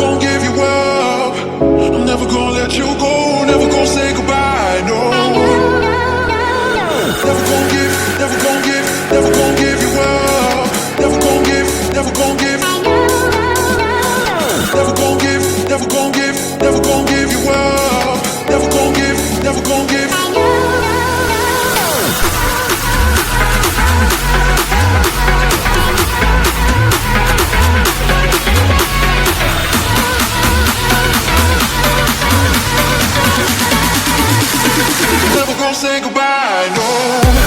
gonna give you up. I'm never gonna let you go. Never gonna say goodbye. No. Never gonna give, never gonna give, never gonna give you up. Never gonna give, never gonna give. Never gonna give, never gonna give, never gonna give you up. Never gonna give, never gonna give. Never gonna say goodbye, no.